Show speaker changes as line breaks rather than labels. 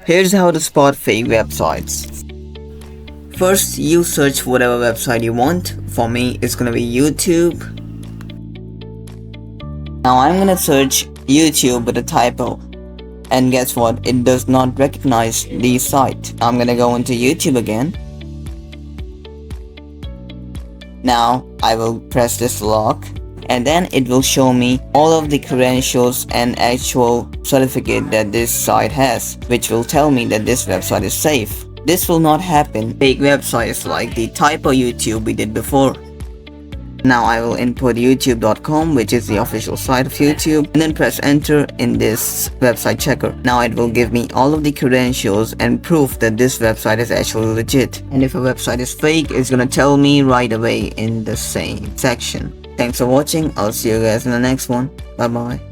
Here's how to spot fake websites. First, you search whatever website you want. For me, it's gonna be YouTube. Now I'm gonna search YouTube with a typo. And guess what? It does not recognize the site. I'm gonna go into YouTube again. Now I will press this lock, and then it will show me all of the credentials and actual certificate that this site has, which will tell me that this website is safe. This will not happen fake websites like the typo YouTube we did before. Now I will input youtube.com, which is the official site of YouTube, and then press enter in this website checker. Now it will give me all of the credentials and proof that this website is actually legit. And if a website is fake, it's gonna tell me right away in the same section. Thanks for watching. I'll see you guys in the next one. Bye bye.